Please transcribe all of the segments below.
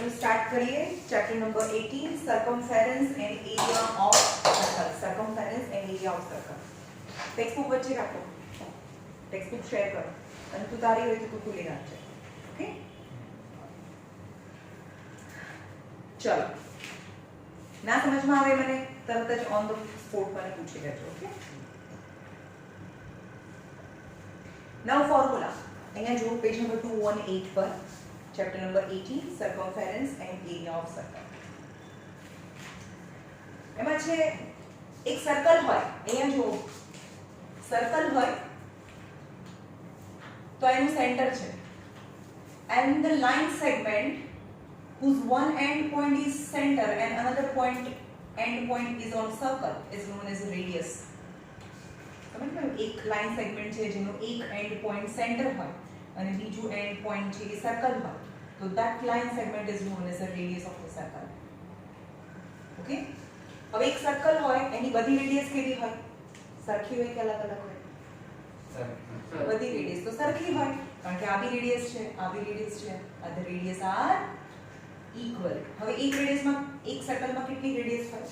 चलो स्टार्ट करिए chapter number 18 circumference and area of circle. Circumference and area of circle. Text book વચ્ચે રાખો, text book share કરો અને તું તારી હોય તો તું ખોલી નાખજે. ઓકે, ચલો ના સમજમાં આવે મને તરત જ ઓન ધ સ્પોટ મને પૂછી લેજો. ઓકે, નાઉ ફોર્મ્યુલા અહીંયા જો પેજ નંબર 218 પર chapter number 18 circumference and area of circle. એમાં છે એક સર્કલ હોય, અહીંયા જો સર્કલ હોય તો એનું સેન્ટર છે and the line segment whose one end point is center and another end point is on circle is known as radius. સમજ ગયો? એક લાઈન સેગમેન્ટ છે જેનો એક એન્ડ પોઈન્ટ સેન્ટર હોય અને બીજું એન્ડ પોઈન્ટ છે એ સર્કલ હોય, તો that line segment is known as the radius of the circle. Okay, હવે એક સર્કલ હોય એની બધી રેડિયસ કેવી હોય? સરખી હોય કે અલગ અલગ હોય? બધી રેડિયસ તો સરખી હોય, કારણ કે આ બી રેડિયસ છે, આ બી રેડિયસ છે, આ ધ રેડિયસ આર ઇક્વલ. હવે એક રેડિયસમાં એક સર્કલમાં કેટલી રેડિયસ હોય?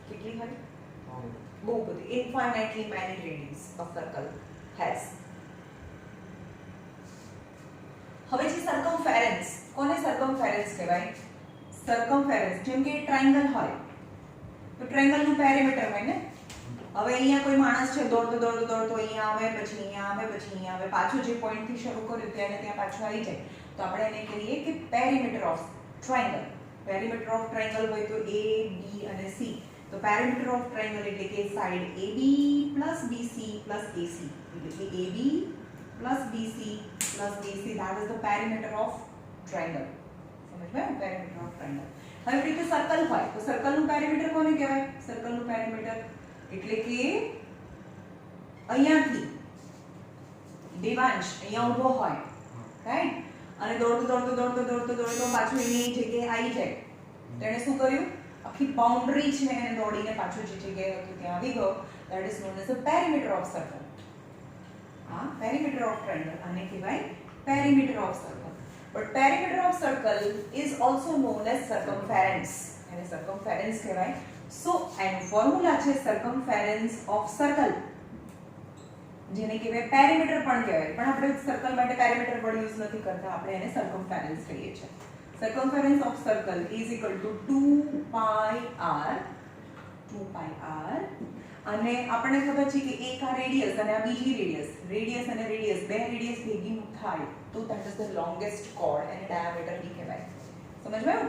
કેટલી હોય? બહુ બધી, infinitely many radius of circle has. હવે જે સર્કમફેરન્સ, કોને સર્કમફેરન્સ કહેવાય? સર્કમફેરન્સ જેમ કે ટ્રાયેંગલ હોય તો ટ્રાયેંગલનું પેરીમીટર હોય ને. હવે અહીંયા કોઈ માણસ છે દોડતો દોડતો દોડતો અહીંયા આવે, પછી અહીંયા આવે, પછી અહીંયા આવે, પાછું જે પોઈન્ટ થી શરૂ કર્યું ત્યાં ને ત્યાં પાછું આવી જાય, તો આપણે એને કહીએ કે perimeter of triangle. Perimeter of triangle હોય તો A, B અને C. તો પેરીમીટર ઓફ ટ્રાયેંગલ એટલે કે side AB plus BC plus AC, એટલે કે AB plus BC plus AC, that is the perimeter of triangle. સમજ ગયો? Perimeter of triangle. હવે રીતે સર્કલ હોય તો સર્કલનું પેરીમીટર કોને કહેવાય? સર્કલનું પેરીમીટર એટલે કે અહીંયાથી દેવાંશ અહીંયા ઊભો હોય, રાઈટ, અને દોડતો દોડતો દોડતો દોડતો દોડતો પાછું એની જગ્યાએ આવી જાય, તો એને શું કર્યું? આખી બાઉન્ડ્રી છે એને દોડીને પાછું જે જગ્યાએ હતું ત્યાં આવી ગયો. That is known as the perimeter of circle. હા, પેરીમીટર ઓફ ટ્રાયેંગલ આને કહેવાય perimeter of circle. But perimeter of circle is also known as circumference. એને સર્કમફેરન્સ કહેવાય. સો એનું ફોર્મ્યુલા છે સર્કમફેરન્સ ઓફ સર્કલ, જેને કહેવાય પેરીમીટર પણ કહેવાય, પણ આપણે સર્કલ માટે પેરીમીટર પણ યુઝ નથી કરતા, આપણે એને સર્કમફેરન્સ કહીએ છીએ. circumference of circle is equal to 2 pi r અને આપણને ખબર છે કે એક આ રેડિયસ અને આ બીજી રેડિયસ અને રેડિયસ બે રેડિયસ ભેગી થાય તો that is the longest chord અને diameter બી કહેવાય. સમજવાયું?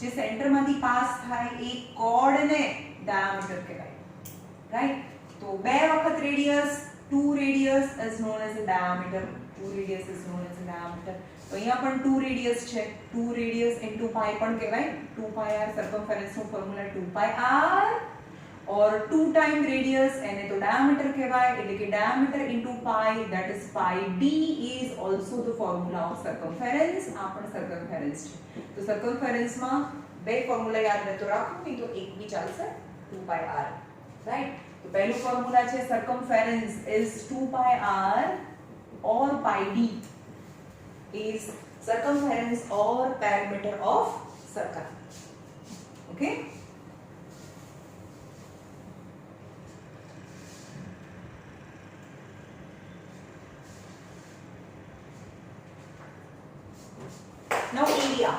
જે સેન્ટરમાંથી પાસ થાય એ કોર્ડને diameter કહેવાય, રાઈટ? તો બે વખત radius, 2 radius is known as a diameter. 2 radius is known as a diameter. તો અહીંયા પણ 2 રેડિયસ છે, 2 રેડિયસ into pi પણ કહેવાય. 2 pi r સર્કમફેરન્સ no formula 2 pi r or 2 time radius એને તો diameter કહેવાય, એટલે કે diameter into pi, that is pi d is also the formula of circumference. આ પણ circumference છે. તો circumference માં બે ફોર્મ્યુલા યાદ રહેતો રાખો, નહીં તો એક બી ચાલશે. 2 pi r, રાઈટ? તો પહેલું ફોર્મ્યુલા છે circumference is 2 pi r or pi d is circumference or perimeter of circle. Okay? Now area.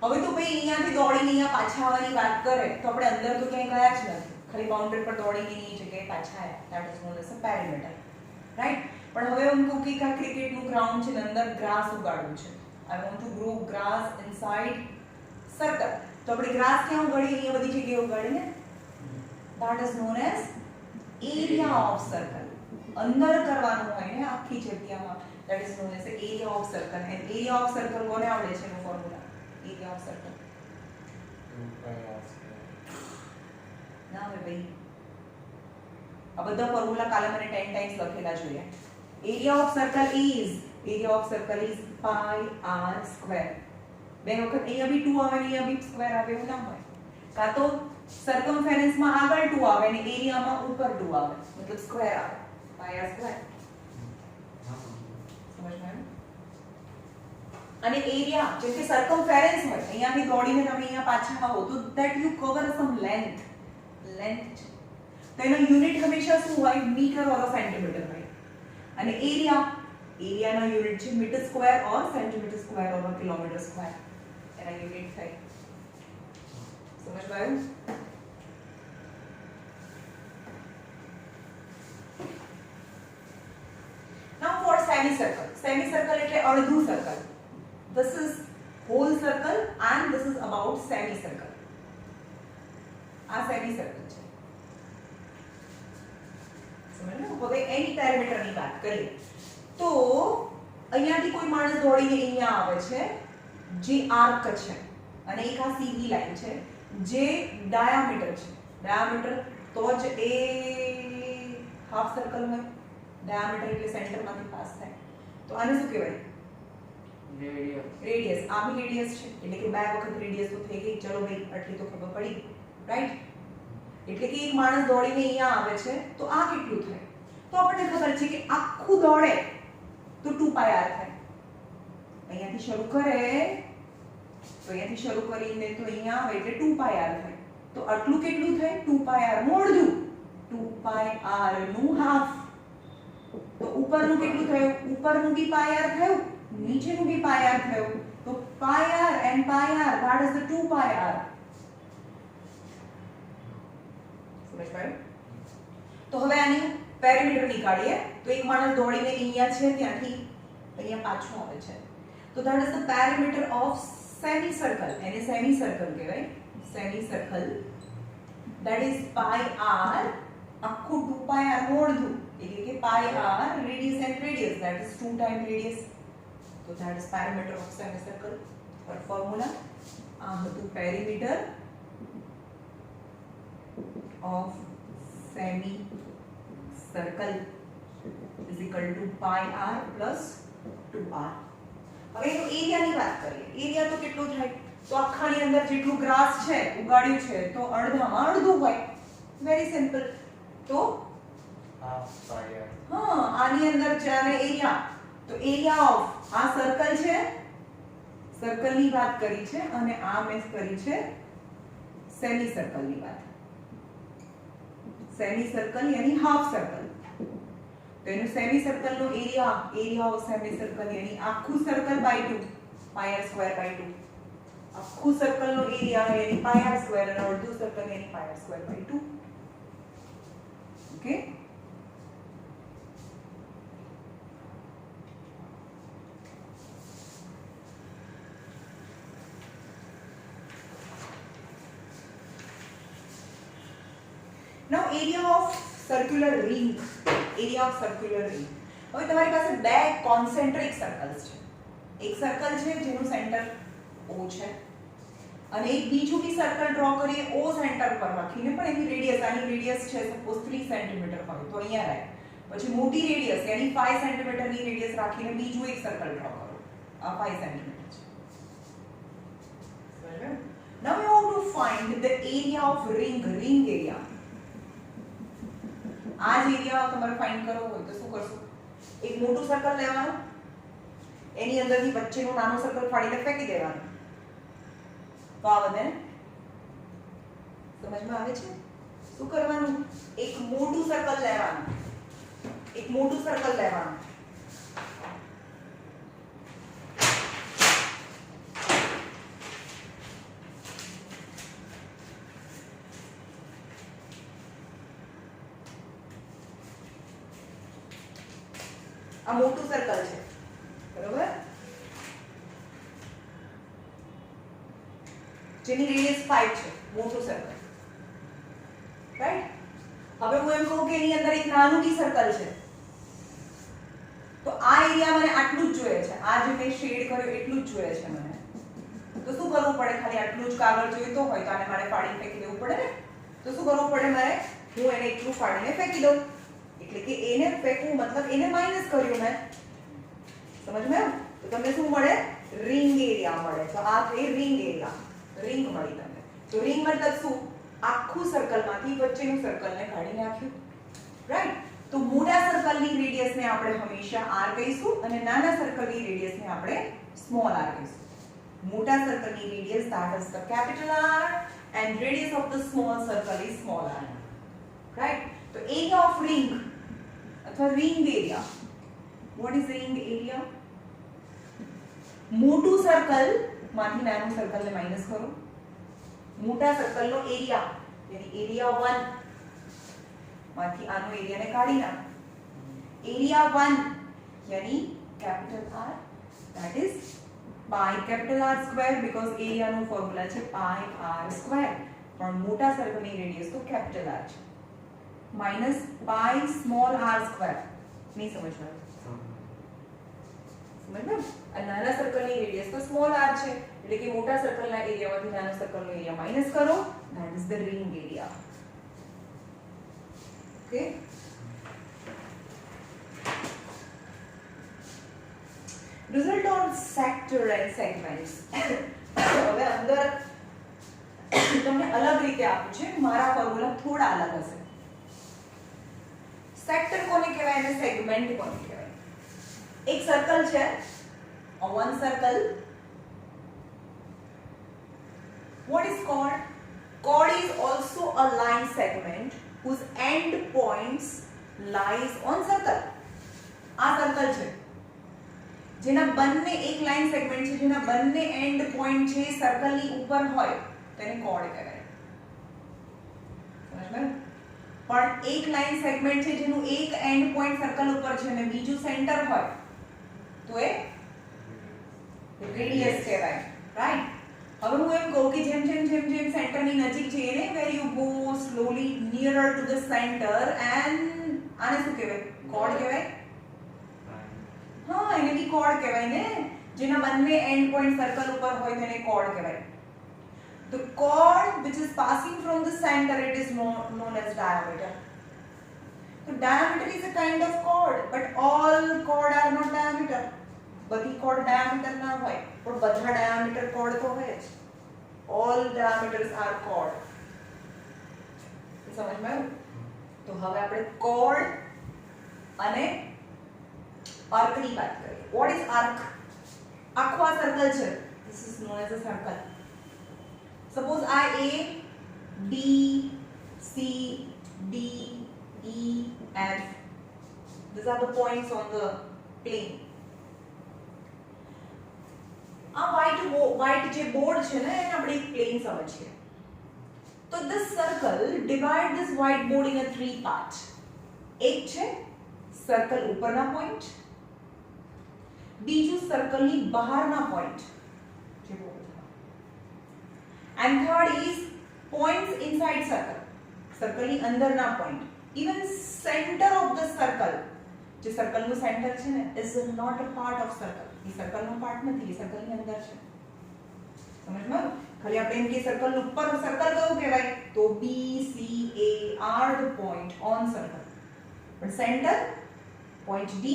હવે તો ભાઈ અહીંયાથી દોડીને અહીંયા પાછા આવવાની વાત કરે તો આપણે અંદર તો ક્યાંય ગયા જ નથી, ખાલી બાઉન્ડરી પર દોડીને એની જગ્યાએ પાછા આવ્યા. That is known as a perimeter. Right? પણ હવે હું કહું કે આ ક્રિકેટનું ગ્રાઉન્ડ છે ને અંદર ગ્રાસ ઉગાડવું છે. I want to grow grass inside circle. તો આપણે ગ્રાસ ક્યાં ઉગાડીએ? અહીંયા બધી જગ્યાએ ઉગાડીને. That is known as area of circle. અંદર કરવાનું હોય ને આખી જગ્યામાં. That is known as the area of circle. And area of circle કોને આવડે છે એનો ફોર્મ્યુલા? area of circle. ના હવે ભાઈ આ બધા ફોર્મ્યુલા કાલે મને 10 ટાઈમ્સ લખેલા જોઈએ. area of circle is pi r square. બે વખત અહીંયા બી 2 આવે ને અહીંયા બી સ્ક્વેર આવે એવું ના હોય. કાં તો સર્કમફેરન્સ માં આગળ 2 આવે ને એરિયામાં ઉપર 2 આવે, મતલબ સ્ક્વેર આવે. pi r square. સમજમાં આવ્યું? અને એરિયા જેમ કે સર્કમફેરન્સ હોય, અહીંયાથી દોડીને તમે અહીંયા પાછા આવો તો that you cover some length છે. તો એનો યુનિટ હંમેશા શું હોય? મીટર ઓર સેન્ટીમીટર હોય. અને એરિયાનો યુનિટ છે મીટર સ્ક્વેર ઓર સેન્ટીમીટર સ્ક્વેર ઓર કિલોમીટર સ્ક્વેર. એના યુનિટ થાય. સમજમાં આવ્યું? Now for semicircle. Semicircle એટલે અડધું circle. This is whole circle and this is about semicircle. આ semicircle છે. સમજ્યો? હવે એની પેરામીટરની વાત કરીએ તો અહીંયાથી કોઈ માણસ દોડીને અહીંયા આવે છે જે આર્ક છે અને એક આ સીધી લાઈન છે જે ડાયામીટર છે. ડાયામીટર તો જ એ હાફ સર્કલ હોય. ડાયામીટર એટલે સેન્ટરમાંથી પાસ થાય. તો આને શું કહેવાય? રેડિયસ. આ બી રેડિયસ છે એટલે કે બે વખત રેડિયસ તો થઈ ગઈ. ચલો ભાઈ આટલી તો ખબર પડી, રાઈટ? એટલે કે એક માણસ દોડીને અહીંયા આવે છે તો આ કેટલું થાય? તો આપણને ખબર છે કે આખું દોડે તો 2πr થાય. અહીંયાથી શરૂ કરે તો અહીંયાથી શરૂ કરીને તો અહીંયા આવે એટલે 2πr થાય. તો આટલું કેટલું થાય? 2πr નું અડધું. 2πr નું હાફ. તો ઉપરનું કેટલું થયું? ઉપરનું બી πr થયું, નીચેનું બી πr થયું. તો πr and πr, that is the 2πr. સમજ પાડ્યું? તો હવે આની પેરીમીટર નીકાળીએ તો એક માણસ દોડીને અહીંયા છે ત્યાંથી અહીંયા પાછો આવે છે તો that is the perimeter of semicircle. એને semicircle કહેવાય. semicircle that is pi r આખું 2πr નું અડધું એટલે કે pi r radius and radius, that is 2 times radius. So that is perimeter of semicircle. For formula આ હતું perimeter of semicircle is equal to pi r plus 2r. હવે એનો એરિયાની વાત કરીએ. એરિયા તો કેટલો થાય? તો આખાની અંદર જેટલું ગ્રાસ છે ઉગાડ્યું છે તો અડધામાં અડધું હોય. Very simple. તો આની અંદર છે અને એરિયા. તો એરિયા ઓફ આ સર્કલ છે, સર્કલની વાત કરી છે અને આ મેં કરી છે સેમી સર્કલની વાત. સેમી સર્કલ યાની હાફ સર્કલ. તો એનું સેમી સર્કલ નો એરિયા ઓફ સેમી સર્કલ યાની આખું circle by 2 pi r square by 2. આખું સર્કલ નો એરિયા યાની pi r સ્ક્વેર અને અડધું સર્કલ યાની pi r square by 2. Okay? Now area of circular ring. Area of circular ring. હવે તમારી પાસે બે કોન્સેન્ટ્રિક સર્કલ્સ છે. એક સર્કલ છે જેનું સેન્ટર O છે અને એક બીજું બી સર્કલ ડ્રો કરીએ O સેન્ટર પર રાખીને પણ એની રેડિયસ, આની રેડિયસ છે સપોઝ 3 સેન્ટીમીટર હોય તો અહીંયા રહે. પછી મોટી રેડિયસ યાની 5 સેન્ટીમીટરની રેડિયસ રાખીને બીજું એક સર્કલ ડ્રો કરો. આ 5 સેન્ટીમીટર છે. સમજ્યા? Now we want to find the area of ring area. આ જ એરિયા તમારે ફાઇન્ડ કરવો હોય તો શું કરશો? એક મોટું સર્કલ લેવાનું, એની અંદરથી વચ્ચેનું નાનું સર્કલ ફાડીને ફેંકી દેવાનું. તો આ બધે સમજમાં આવે છે? શું કરવાનું? એક મોટું સર્કલ લેવાનું, એક મોટું સર્કલ લેવાનું. આ મોટું સર્કલ છે, બરોબર? જેની રેડિયસ 5 છે, મોટું સર્કલ, રાઈટ? હવે હું એમ કહું કે એની અંદર એક નાનું બી સર્કલ છે તો આ એરિયા મને આટલું જ જોઈએ છે. આ જે મેં શેડ કર્યો એટલું જ જોઈએ છે મને. તો શું કરવું પડે? ખાલી આટલું જ કાગળ જોઈતો હોય તો આને મારે ફાડીને ફેંકી દેવું પડે ને. તો શું કરવું પડે મારે? હું એને એટલું ફાડીને ફેંકી દઉં. એટલે કે એને ફેંકવું મતલબ એને માઈનસ કર્યું મેં. સમજમાં? તો તમને શું મળે? રિંગ એરિયા મળે. તો આ થઈ રિંગ એરિયા, રિંગ મળી તમને. તો રિંગ મતલબ શું? આખું સર્કલમાંથી વચ્ચેનું સર્કલને કાઢી નાખ્યું, રાઈટ? તો તો મોટા સર્કલની રેડિયસને આપણે હંમેશા r કહીશું અને નાના સર્કલની રેડિયસને આપણે સ્મોલ r કહીશું. મોટા સર્કલની radius that is the capital R and radius of the small circle is small r. Right? તો area of ring અથવા ring area. What is ring area? મોટું સર્કલ માંથી નાનું સર્કલને માઈનસ કરો. મોટા સર્કલનો એરિયા એટલે એરિયા 1 માંથી આનો એરિયાને કાઢી નાખો. એરિયા 1 यानी capital R that is pi capital R square because એરિયાનો ફોર્મ્યુલા છે pi R square પણ મોટા સર્કલની રેડિયસ તો કેપિટલ R છે minus pi small r square. નહીં સમજવાનું? સમજ્યું? આ નાના સર્કલની રેડિયસ તો સ્મોલ r છે એટલે કે મોટા સર્કલના એરિયામાંથી નાના સર્કલનો એરિયા માઈનસ કરો. that is the ring area. okay result on sector and segments. હવે અંદર તમને અલગ રીતે આપ્યું છે, મારા ફોર્મ્યુલા થોડા અલગ હશે. સેક્ટર કોને કહેવાય અને સેગમેન્ટ કોને કહેવાય? એક સર્કલ છે, one circle. What is chord? Chord is also a line segment whose end points lies on circle. આ સર્કલ છે જેના બંને એક લાઈન સેગમેન્ટ છે જેના બંને એન્ડ પોઈન્ટ છે સર્કલની ઉપર હોય તેને કોર્ડ કહેવાય. સમજ્યું? પણ એક લાઈન સેગમેન્ટ છે જેનું એક એન્ડ પોઈન્ટ સર્કલ ઉપર છે અને બીજું સેન્ટર હોય તો એ રેડિયસ કહેવાય. રાઈટ? હવે હું એમ કહું કે જેમ જેમ જેમ જેમ સેન્ટરની નજીક જઈએ ને where you go slowly nearer to the centre and આને શું કહેવાય? કોર્ડ કહેવાય. હા, એને બી કોર્ડ કહેવાય ને, જેના બંને એન્ડ પોઈન્ટ સર્કલ ઉપર હોય તેને કોર્ડ કહેવાય. The chord which is passing from the center, it is known as diameter. So diameter is a kind of chord, but all chord are not diameter. બધી chord diameter ના હોય, પણ બધા diameter chord તો હોય જ. All diameters are chord. સમજમાં આવ્યું? તો હવે આપણે chord અને arc ની વાત કરીએ. What is arc? આખો આ સર્કલ છે. This is known as a circle. Suppose I A, B, C, D, E, F. These are the points on the plane. આ white જે બોર્ડ છે ને એને આપણે એક પ્લેન સમજીએ. તો this circle divide this white board in a three part. એક છે સર્કલ ઉપરના પોઈન્ટ, બીજું સર્કલની બહારના પોઈન્ટ જે board, and third is points inside circle. સર્કલની અંદરના point. even center of the circle, જે સર્કલનું સેન્ટર છે ને is not a part of circle. એ સર્કલનો પાર્ટ નથી, એ સર્કલની અંદર છે. સમજમાં? ખાલી આપણે એમ કે સર્કલ ઉપર સર્કલ કયું કહેવાય? તો B, C, A are the point on circle. પણ center, point D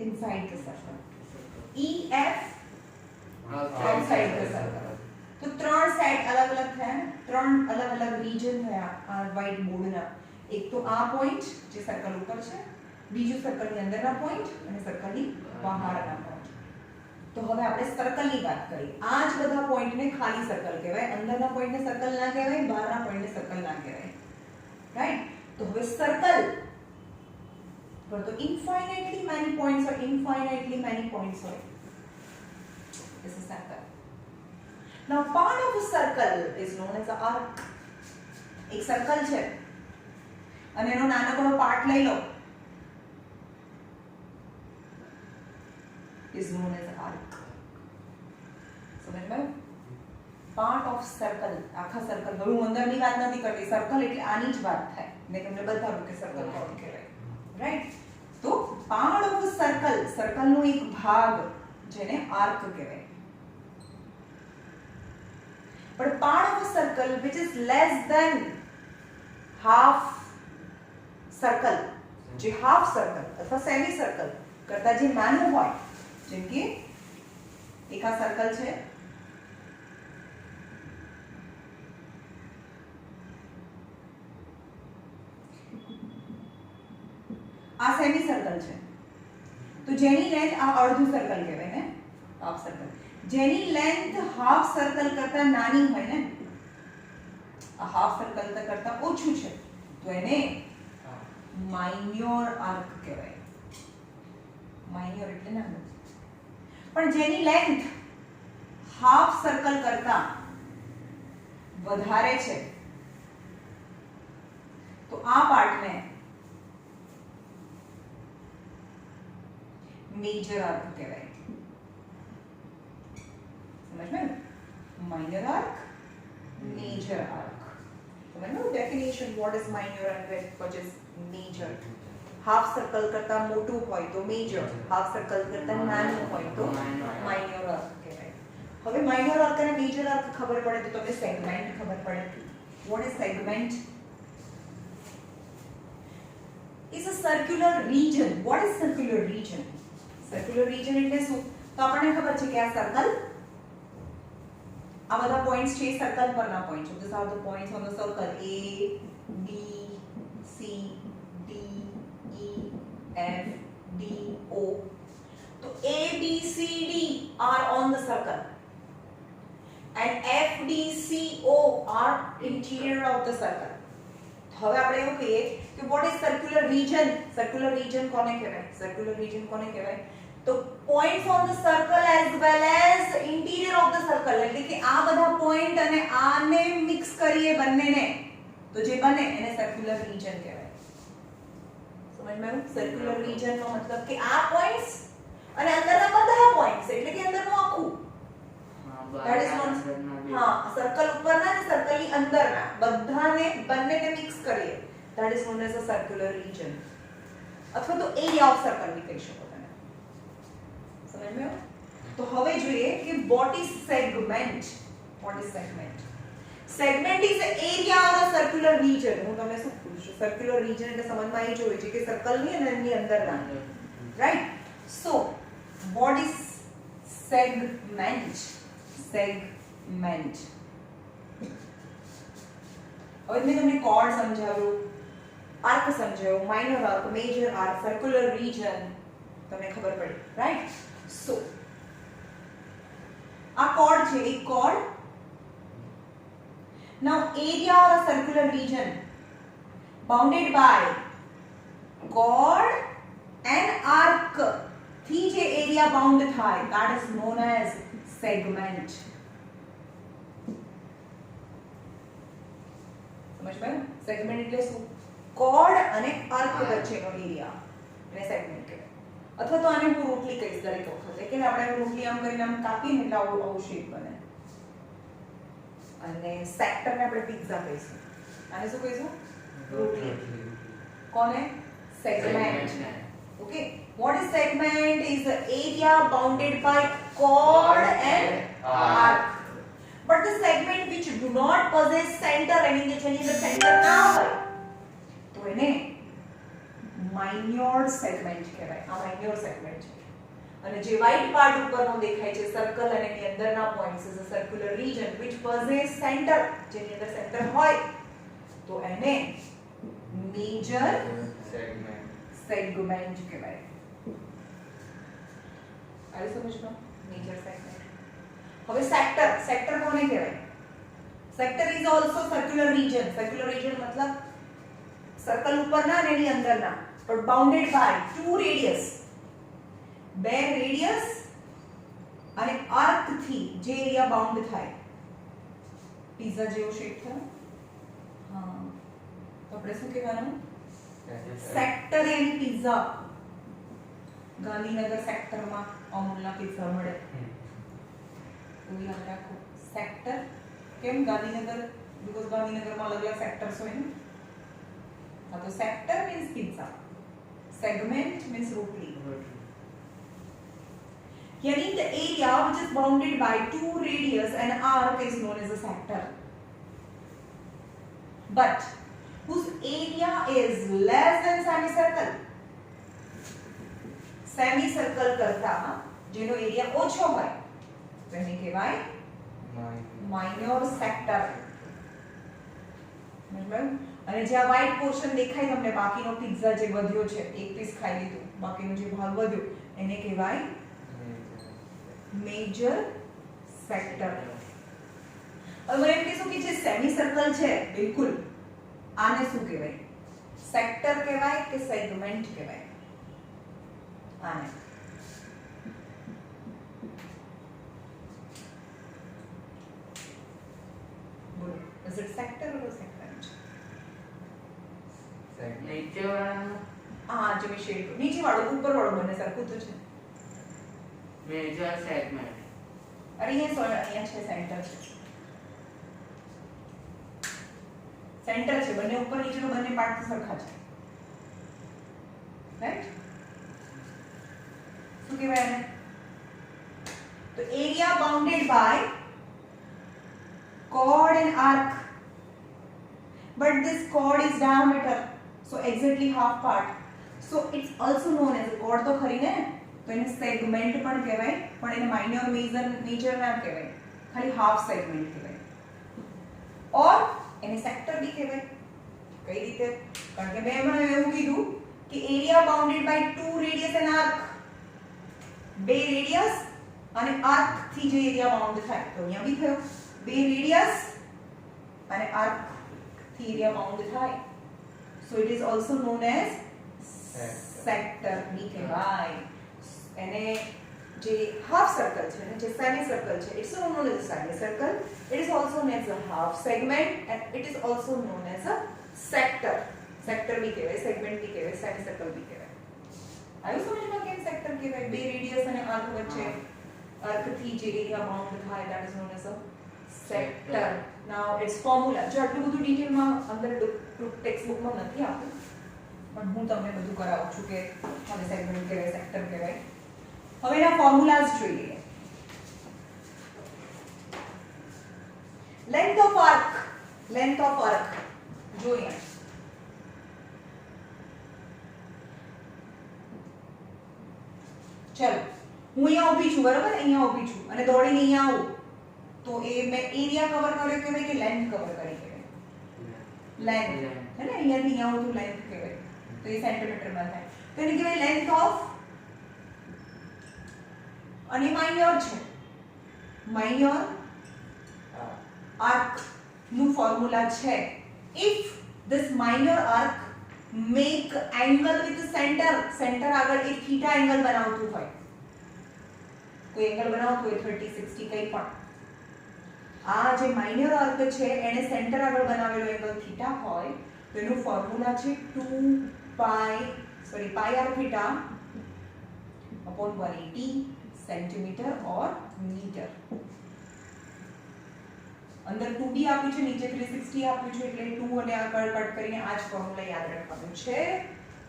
inside the circle. E, F outside the circle. તો ત્રણ સાઈડ અલગ અલગ થયા, ત્રણ અલગ અલગ રીજન થયા આ વ્હાઇટ બોર્ડના. એક તો આ પોઈન્ટ જે સર્કલ ઉપર છે, બીજું સર્કલની અંદરના પોઈન્ટ અને સર્કલની બહારના પોઈન્ટ. તો હવે આપણે સર્કલની વાત કરીએ. આ જ બધા પોઈન્ટને ખાલી સર્કલ કહેવાય, અંદરના પોઈન્ટને સર્કલ ના કહેવાય, બહારના પોઈન્ટને સર્કલ ના કહેવાય. રાઈટ? તો હવે સર્કલ પર તો infinitely many points or infinitely many points હોય. This is circle. Now part of a circle is known as an arc. એક સર્કલ છે અને એનો નાનકડો પાર્ટ લઈ લો is known as an arc. સમજમાં? પાર્ટ ઓફ સર્કલ, આખા સર્કલ. હવે હું અંદરની વાત નથી કરતી, સર્કલ એટલે આની જ વાત થાય. મેં તમને બતાવ્યું કે સર્કલ કોણ કહેવાય. રાઈટ? તો પાર્ટ ઓફ અ સર્કલ, સર્કલનો એક ભાગ જેને આર્ક કહેવાય. But part of a circle which is less than half circle, જે half circle અથવા semi circle કરતા જે નાનું હોય, જેમ કે એક આ સર્કલ છે, આ સેમી સર્કલ છે તો જેની લેન્થ આ અડધું સર્કલ કહેવાય ને, હાફ સર્કલ. જેની લેન્થ હાફ સર્કલ કરતા નાની હોય ને, આ હાફ સર્કલ કરતા ઓછું છે તો એને માઇન્યોર આર્ક કહેવાય. માઇન્યોર એટલે નાનું. પણ જેની લેન્થ હાફ સર્કલ કરતા વધારે છે તો આ પાર્ટને મેજર આર્ક કહેવાય. સમજ્યું? Minor arc, major arc. સમજ્યું definition? What is minor and what is major? Half circle કરતા મોટું હોય તો મેજર, હાફ સર્કલ કરતા નાનું હોય તો માઇનર આર્ક કહેવાય. હવે માઇનર આર્ક અને મેજર આર્ક ખબર પડે તો તમને સેગમેન્ટ ખબર પડે. What is segment? is a circular region. What is circular region? Circular region એટલે શું? તો આપણને ખબર છે કે આ સર્કલ, આ બધા પોઈન્ટ્સ છે સર્કલ પરના પોઈન્ટ છે. These are the points on the circle. A, B, C, D, E, F, D, O. So A, B, C, D are on the circle, and F, D, C, O are interior of the circle. હવે આપણે એવું કહીએ કે what is circular region? Circular region કોને કહેવાય? Circular region કોને કહેવાય? તો points on the circle as well as interior of the circle. એટલે કે આ બધા પોઈન્ટ અને આને મિક્સ કરીએ બંનેને તો જે બને એને circular region કહેવાય. સમજમાં? circular region નો મતલબ કે આ પોઈન્ટ્સ અને અંદરના બધા પોઈન્ટ્સ એટલે કે અંદરનું આખું. that is known. હા, સર્કલ ઉપરના અને સર્કલની અંદરના બધાને બંનેને મિક્સ કરીએ that is known as a circular region. અથવા તો એરિયા ઓફ સર્કલ બી કહી શકો તમે. સમજ્યો? તો હવે જોઈએ કે what is segment? What is segment? Segment is the area or a circular region. હું તમને શું પૂછું છું? circular region એટલે સમજમાં આવી જોઈએ છે કે સર્કલની અને એની અંદરના. right? so what is segment? Segment. હવે મેં તમને કોર્ડ સમજાવ્યું, આર્ક સમજાવ્યું, minor arc, major arc, circular region તમને ખબર પડી. રાઈટ? સો આ કોર્ડ છે, એક chord. Now area or circular region bounded by chord and arc થી જે એરિયા બાઉન્ડ થાય that is known as segment. સમજ પડ્યું? સેગમેન્ટ એટલે શું? કોર્ડ અને આર્ક વચ્ચેનો એરિયા એને સેગમેન્ટ કહેવાય. અથવા તો આને હું રોટલી કહીશ દરેક વખતે કે આપણે રોટલી આમ કરીને આમ કાપીને એટલે આવું શેપ બને. અને સેક્ટરને આપણે પિઝા કહીશું. આને શું કહીશું? રોટલી. કોને? Segment. Okay. What is segment? Is the area bounded by chord and arc. But the segment which do not possess center, I mean જેની અંદર center ના હોય તો એને minor segment કહેવાય. આ minor segment છે. અને જે white part ઉપરનો દેખાય છે સર્કલ અને એની અંદરના points is a circular region which possess center, જેની અંદર સેન્ટર હોય તો એને major segment કહેવાય. આને સમજજો? Major segment. હવે સેક્ટર, સેક્ટર કોને કહેવાય? Sector is also circular region. Circular region મતલબ સર્કલ ઉપરના અને એની અંદરના but bounded by two radius. બે રેડિયસ અને આર્ક થી જે એરિયા બાઉન્ડ થાય. પિઝા જેવો શેપ થાય. હા, તો આપણે શું કહેવાનું? Sector and pizza. ગાંધીનગર સેક્ટરમાં અમૂલના પિઝા મળે. એવું યાદ રાખો. સેક્ટર કેમ ગાંધીનગર? બીકોઝ ગાંધીનગરમાં અલગ અલગ સેક્ટર્સ હોય ને. હા, તો sector means pizza, segment means રોટલી. યાની the area which is bounded by two radius and arc is known as a sector, but whose area is less than semicircle. Semicircle કરતા જેનો એરિયા ઓછો હોય તો એને કહેવાય માઇનર સેક્ટર. સમજાયું? અને જે આ વ્હાઈટ પોર્શન દેખાય તમને બાકીનો પિઝા જે વધ્યો છે એક પીસ ખાઈ લીધું બાકીનો જે ભાગ વધ્યો એને કહેવાય મેજર સેક્ટર. હવે મને એમ કહેશો કે જે સેમી સર્કલ છે બિલકુલ આને શું કહેવાય? સેક્ટર કહેવાય કે સેગમેન્ટ કહેવાય? આને બોલો, is it sector or segment? નીચે વાળા હા જે મેં શેડ નીચે વાળો ઉપર વાળો બંને સરખું તો છે. Major segment. અરે અહીંયા છે સેન્ટર છે. સેન્ટર છે બંને ઉપર નીચેનો બંને પાર્ટ સરખા છે. રાઈટ? શું કહેવાય એને? તો area bounded by chord and arc, but this chord is diameter, so exactly half part, so it's also known as a chord. તો ખરી ને, તો એને સેગમેન્ટ પણ કહેવાય પણ એને માઇનર મેજર ના કહેવાય, ખાલી હાફ સેગમેન્ટ કહેવાય. ઓર એને સેક્ટર બી કહેવાય. કઈ રીતે? કારણ કે મેં હમણાં એવું કીધું કે area bounded by two radius and arc, બે રેડિયસ અને આર્ક થી જે એરિયા બાઉન્ડ થાય, તો અહીંયા બી થયો બે રેડિયસ અને આર્ક થી એરિયા બાઉન્ડ થાય, so it is also known as sector B કહેવાય. એને જે હાફ સર્કલ છે ને જે સેમી સર્કલ છે, it's known as semi circle, it is also known as a half segment and it is also known as a sector. Sector B કહેવાય, segment બી કહેવાય, semi circle બી કહેવાય. આવ્યું સમજમાં કેમ સેક્ટર કહેવાય? બે રેડિયસ અને આર્ક વચ્ચે આર્ક થી જે એરિયા બાઉન્ડ થાય, that is known as a sector. Now its formula જો આટલું બધું ડિટેલમાં અંદર ટેક્સ્ટ બુકમાં નથી આપ્યું પણ હું તમને બધું કરાવું છું કે હવે સેગમેન્ટ કહેવાય, સેક્ટર કહેવાય. હવે એના ફોર્મ્યુલાઝ જોઈએ. Length of arc, length of arc જોઈએ. ચલો હું અહીંયા ઊભી છું, બરાબર? અહીંયા ઊભી છું અને દોડીને અહીંયા આવું તો એ મેં એરિયા કવર કર્યો કહેવાય કે લેન્થ કવર કરી કહેવાય? લેન્થ હે ને, અહીંયાથી અહીંયા આવું તો લેન્થ કહેવાય, તો એ સેન્ટીમીટરમાં થાય, તો એને કહેવાય લેન્થ ઓફ. અને માઇનર છે, માઇનર આર્ક નું ફોર્મ્યુલા છે if this minor arc make angle with centre, centre આગળ એક થીટા એંગલ બનાવતું હોય, કોઈ એંગલ બનાવતું હોય 30 60 કંઈ પણ, આ જે માઇનર આર્ક છે એને સેન્ટર આગળ બનાવેલો એંગલ થીટા હોય તો એનું ફોર્મ્યુલા છે 2 પાઈ આર થીટા upon 180 સેન્ટીમીટર ઓર મીટર. અંદર 2d આપ્યું છે, નીચે 360 આપ્યું છે, એટલે 2 અને આ કટ કરીને આ જ ફોર્મ્યુલા યાદ રાખવાનું છે,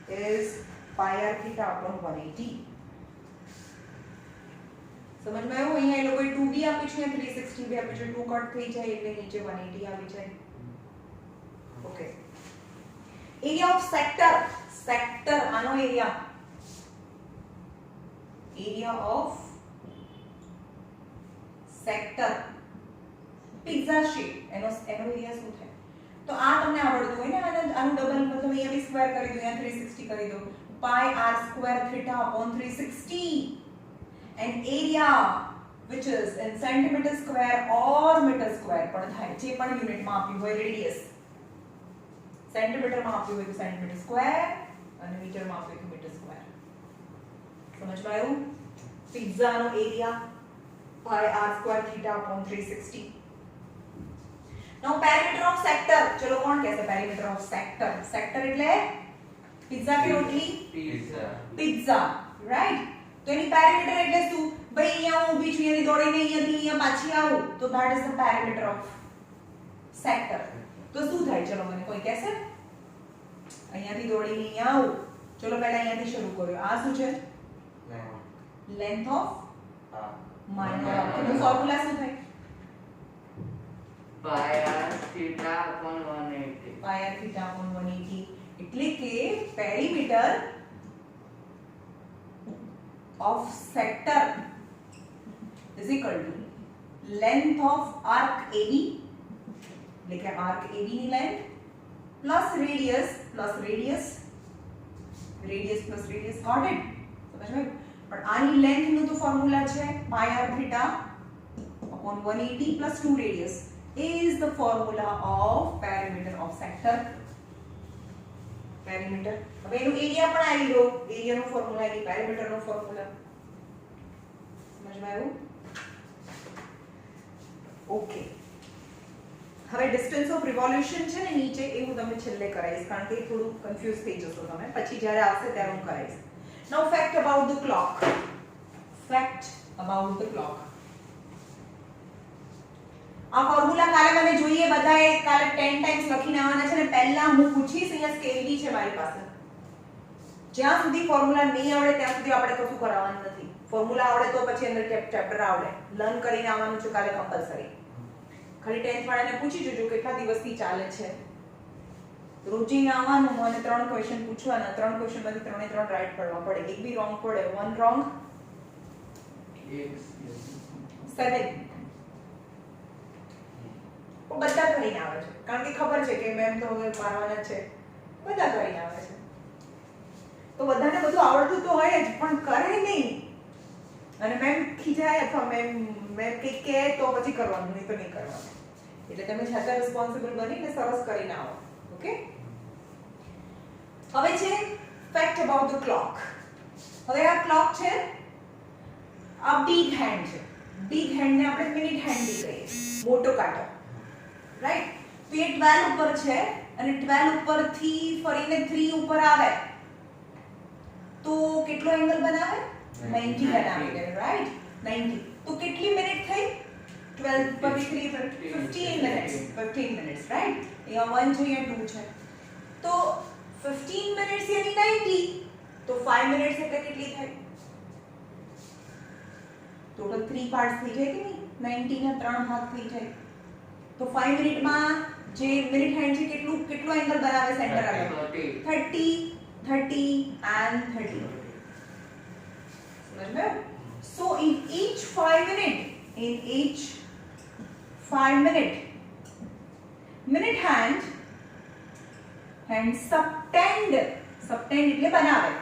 is pi r theta upon 180. સમજમાં આવ્યું? અહીંયા એ લોકોએ 2b આપ્યું છે, 360 બી આપ્યું છે, 2 કટ થઈ જાય એટલે નીચે 180 આવી જાય. Okay. Area of sector, sector આનો area, area of sector pizza shape એનો એરિયા શું થાય? તો આ તમને આવડતું હોય ને, આનું ડબલ મતલબ અહીંયા બી સ્ક્વેર કરી દો, અહીંયા 360 કરી દો, pi r square theta upon 360 and area which is in centimeter square or meter square પણ થાય, જે પણ યુનિટમાં આપ્યું હોય, રેડિયસ સેન્ટીમીટરમાં આપ્યું હોય તો સેન્ટીમીટર સ્ક્વેર અને મીટરમાં આપ્યું હોય તો મીટર સ્ક્વેર. સમજમાં આવ્યું? પિઝાનો area pi r square theta upon 360. Now perimeter of sector, ચલો કોણ કહેશે perimeter of sector? સેક્ટર એટલે પિઝા કે રોટલી? પિઝા. Pizza, right? તો એની પેરીમીટર એટલે શું? ભાઈ અહીંયા હું ઊભી છું, અહીંયાથી દોડીને અહીંયાથી અહીંયા પાછી આવું તો that is the perimeter of sector. તો શું થાય? ચલો મને કોઈ કહેશે? અહીંયાથી દોડીને અહીંયા આવું, ચલો પહેલા અહીંયાથી શરૂ કર્યો, આ શું છે? Length of minor arc. એનું ફોર્મ્યુલા શું થાય? pi r theta upon 180. pi r theta upon 180 એટલે કે perimeter of sector is equal to length of arc AB, એટલે કે arc AB ની length plus radius plus radius, radius plus radius, got it? સમજ પણ આની લેન્થ નું તો ફોર્મ્યુલા છે pi r theta upon 180 plus 2 radius is the formula of perimeter of sector. Perimeter. હવે એનું એરિયા પણ આવી ગયો, એરિયા નો ફોર્મ્યુલા એની પેરીમીટર નો ફોર્મ્યુલા સમજમાં આવ્યું? ઓકે, હવે ડિસ્ટન્સ ઓફ રિવોલ્યુશન છે ને નીચે એ હું તમને છેલ્લે કરાવીશ કારણ કે થોડું કન્ફ્યુઝ થઈ જશો તમે, પછી જ્યારે આવશે ત્યારે હું કરાવીશ. Now fact about the clock. Fact about the clock. આ ફોર્મ્યુલા કાલે મને જોઈએ બધાએ કાલે 10 ટાઈમ્સ લખીને આવવાના છે ને પહેલા હું પૂછીશ, અહીંયા સ્કેલ બી છે મારી પાસે. જ્યાં સુધી ફોર્મ્યુલા નહીં આવડે ત્યાં સુધી આપણે કશું કરાવવાનું નથી. ફોર્મ્યુલા આવડે તો પછી અંદર ચેપ્ટર આવડે, લર્ન કરીને આવવાનું છે કાલે કમ્પલસરી. ખાલી 10th વાળાને પૂછી જોજો કેટલા દિવસથી ચાલે છે. રોજે આવવાનું અને 3 ક્વેશ્ચન પૂછવાના, 3 ક્વેશ્ચનમાંથી 3 3 રાઈટ કરવા પડે, એક બી રોંગ પડે, 1 રોંગ 7. બધા કરીને આવે છે કારણ કે ખબર છે કે મેમ તો હવે મારવાના છે, બધા કરીને આવે છે. તો બધાને બધું આવડતું તો હોય જ પણ કરે નહીં, અને મેમ ખીજાય અથવા મેમ કંઈક કહે તો પછી કરવાનું, નહીં તો નહીં કરવાનું. એટલે તમે જાતે રિસ્પોન્સિબલ બનીને સરસ કરીને આવો. ઓકે, હવે છે ફેક્ટ અબાઉટ ધ ક્લોક. હવે આ ક્લોક છે, આ બિગ હેન્ડ છે. બિગ હેન્ડ ને આપણે મિનિટ હેન્ડ બી કહીએ, મોટો કાંટો, રાઈટ? તો એ 12 ઉપર છે અને 12 ઉપરથી ફરીને 3 ઉપર આવે તો કેટલો એંગલ બનાવે? 90 બનાવે, રાઈટ? 90. તો કેટલી મિનિટ થઈ? 12 પરથી 3 15 મિનિટ્સ, 15 મિનિટ્સ, રાઈટ? અહીંયા 1 છે, અહીંયા 2 છે. તો 15 મિનિટ્સ યાની 90, તો 5 મિનિટ્સ એટલે કેટલી થાય? ટોટલ 3 પાર્ટ્સ થઈ જાય કે નહીં? 90 ના 3 ભાગ થઈ જાય. તો 5 મિનિટમાં જે મિનિટ હેન્ડ છે કેટલો એંગલ બનાવે સેન્ટર આગળ? 30 30 and 30. સમજ્યો? So in each 5 minute minute hand subtend એટલે બનાવે,